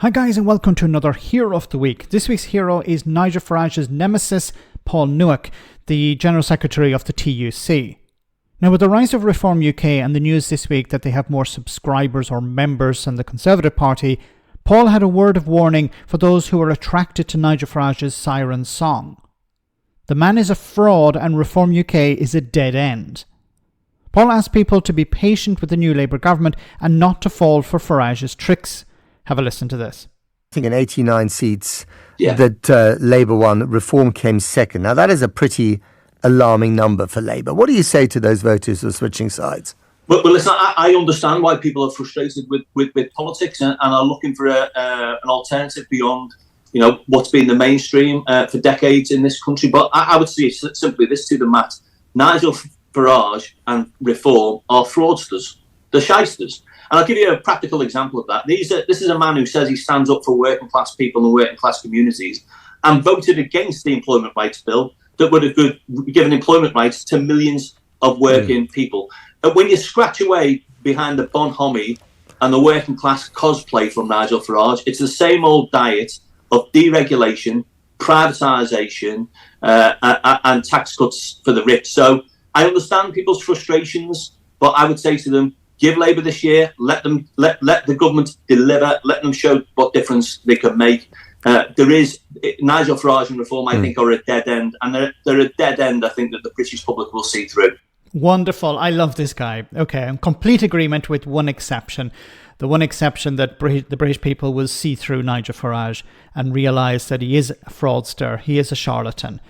Hi guys, and welcome to another Hero of the Week. This week's hero is Nigel Farage's nemesis, Paul Nowak, the General Secretary of the TUC. Now, with the rise of Reform UK and the news this week that they have more subscribers or members than the Conservative Party, Paul had a word of warning for those who are attracted to Nigel Farage's siren song. The man is a fraud and Reform UK is a dead end. Paul asked people to be patient with the new Labour government and not to fall for Farage's tricks. Have a listen to this. I think in 89 seats that Labour won, Reform came second. Now, that is a pretty alarming number for Labour. What do you say to those voters who are switching sides? Well, listen, I understand why people are frustrated with politics and are looking for an alternative beyond, what's been the mainstream for decades in this country. But I would say simply this to the mat. Nigel Farage and Reform are fraudsters. They're shysters. And I'll give you a practical example of that. This is a man who says he stands up for working class people and working class communities and voted against the Employment Rights Bill that would have given employment rights to millions of working people. And when you scratch away behind the bonhomie and the working class cosplay from Nigel Farage, it's the same old diet of deregulation, privatisation and tax cuts for the rich. So I understand people's frustrations, but I would say to them, give Labour this year, let the government deliver, let them show what difference they can make. Nigel Farage and Reform, I think, are a dead end, and they're a dead end, I think, that the British public will see through. Wonderful. I love this guy. Okay, I'm complete agreement with one exception. The one exception that the British people will see through Nigel Farage and realise that he is a fraudster, he is a charlatan.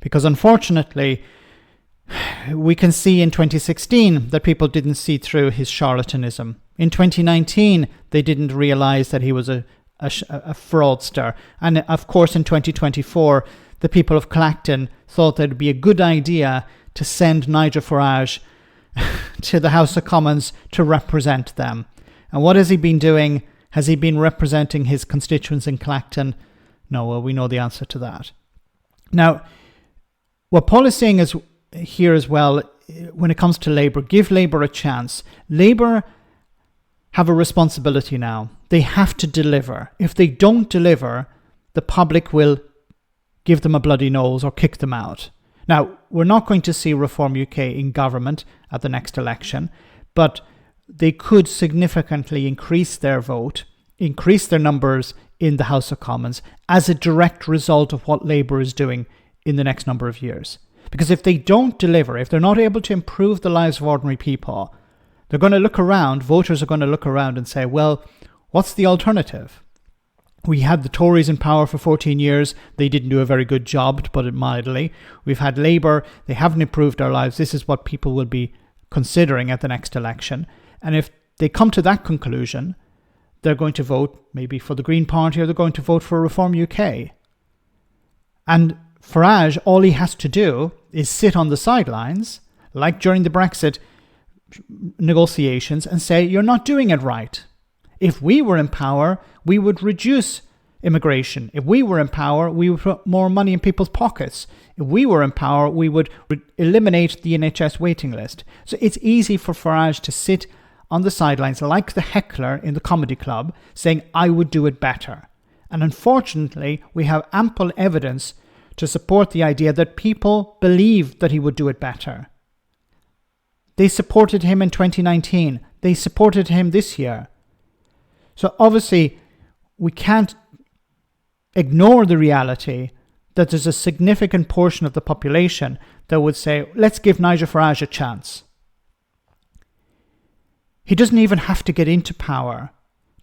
Because unfortunately, we can see in 2016 that people didn't see through his charlatanism. In 2019, they didn't realise that he was a fraudster. And of course, in 2024, the people of Clacton thought that it would be a good idea to send Nigel Farage to the House of Commons to represent them. And what has he been doing? Has he been representing his constituents in Clacton? No, well, we know the answer to that. Now, what Paul is saying is here as well, when it comes to Labour, give Labour a chance. Labour have a responsibility now. They have to deliver. If they don't deliver, the public will give them a bloody nose or kick them out. Now, we're not going to see Reform UK in government at the next election, but they could significantly increase their vote, increase their numbers in the House of Commons as a direct result of what Labour is doing in the next number of years. Because if they don't deliver, if they're not able to improve the lives of ordinary people, they're going to look around, voters are going to look around and say, well, what's the alternative? We had the Tories in power for 14 years. They didn't do a very good job, to put it mildly. We've had Labour. They haven't improved our lives. This is what people will be considering at the next election. And if they come to that conclusion, they're going to vote maybe for the Green Party or they're going to vote for Reform UK. And Farage, all he has to do is sit on the sidelines, like during the Brexit negotiations, and say, you're not doing it right. If we were in power, we would reduce immigration. If we were in power, we would put more money in people's pockets. If we were in power, we would eliminate the NHS waiting list. So it's easy for Farage to sit on the sidelines like the heckler in the comedy club, saying, I would do it better. And unfortunately, we have ample evidence to support the idea that people believe that he would do it better. They supported him in 2019. They supported him this year. So obviously, we can't ignore the reality that there's a significant portion of the population that would say, let's give Nigel Farage a chance. He doesn't even have to get into power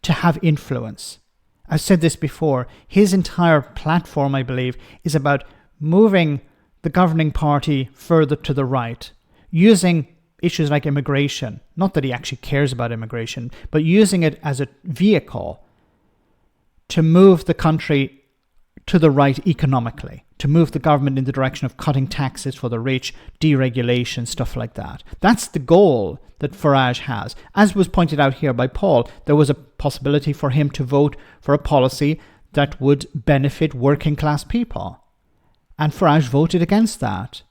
to have influence. I've said this before, his entire platform, I believe, is about moving the governing party further to the right, using issues like immigration, not that he actually cares about immigration, but using it as a vehicle to move the country to the right economically, to move the government in the direction of cutting taxes for the rich, deregulation, stuff like that. That's the goal that Farage has. As was pointed out here by Paul, there was a possibility for him to vote for a policy that would benefit working class people. And Farage voted against that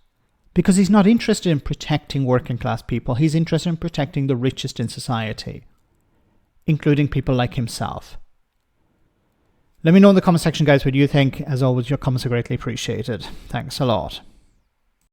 because he's not interested in protecting working class people. He's interested in protecting the richest in society, including people like himself. Let me know in the comment section, guys, what you think. As always, your comments are greatly appreciated. Thanks a lot.